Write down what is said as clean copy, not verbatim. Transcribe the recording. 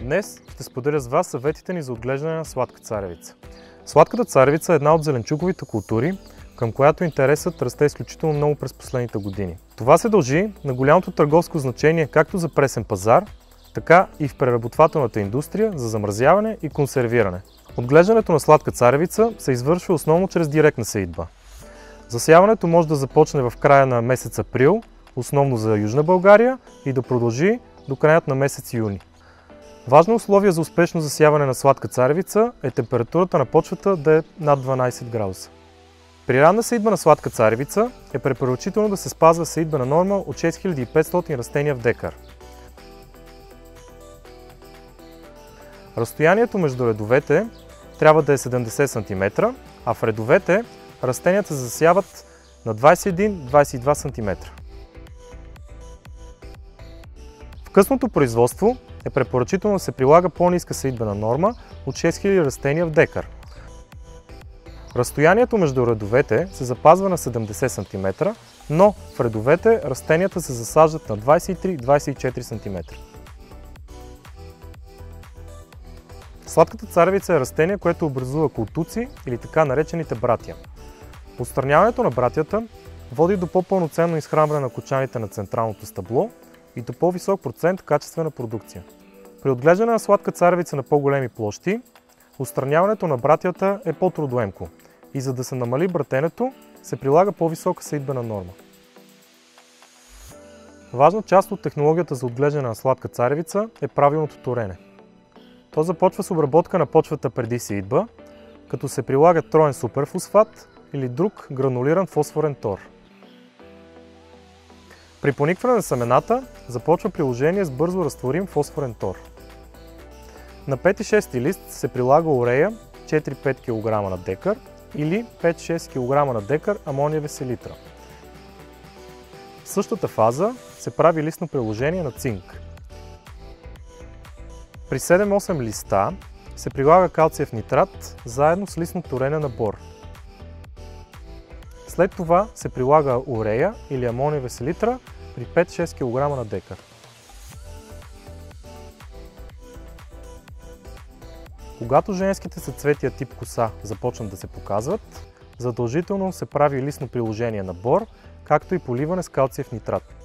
Днес ще споделя с вас съветите ни за отглеждане на сладка царевица. Сладката царевица е една от зеленчуковите култури, към която интересът расте изключително много през последните години. Това се дължи на голямото търговско значение както за пресен пазар, така и в преработвателната индустрия за замразяване и консервиране. Отглеждането на сладка царевица се извършва основно чрез директна сеитба. Засяването може да започне в края на месец април, основно за Южна България, и да продължи до краят на месец юни. Важно условие за успешно засяване на сладка царевица е температурата на почвата да е над 12 градуса. При ранна сеитба на сладка царевица е препоръчително да се спазва сеитбена норма от 6500 растения в декар. Разстоянието между редовете трябва да е 70 см, а в редовете растенията се засяват на 21-22 см. В късното производство е препоръчително да се прилага по-ниска сеитбена норма от 6000 растения в декар. Разстоянието между редовете се запазва на 70 см, но в редовете растенията се засаждат на 23-24 см. Сладката царевица е растение, което образува култуци или така наречените братия. Отстраняването на братията води до по-пълноценно изхранване на кочаните на централното стъбло и до по-висок процент качествена продукция. При отглеждане на сладка царевица на по-големи площи, отстраняването на братията е по-трудоемко и за да се намали братенето, се прилага по-висока сеитбена норма. Важна част от технологията за отглеждане на сладка царевица е правилното торене. То започва с обработка на почвата преди сеитба, като се прилага троен суперфосфат или друг гранулиран фосфорен тор. При поникване на семената започва приложение с бързо разтворим фосфорен тор. На 5-6 лист се прилага урея 4-5 кг на декар или 5-6 кг на декар амониева селитра. В същата фаза се прави листно приложение на цинк. При 7-8 листа се прилага калциев нитрат заедно с листно торене на бор. След това се прилага урея или амониева селитра при 5-6 кг на декар. Когато женските съцветия тип коса започнат да се показват, задължително се прави листно приложение на бор, както и поливане с калциев нитрат.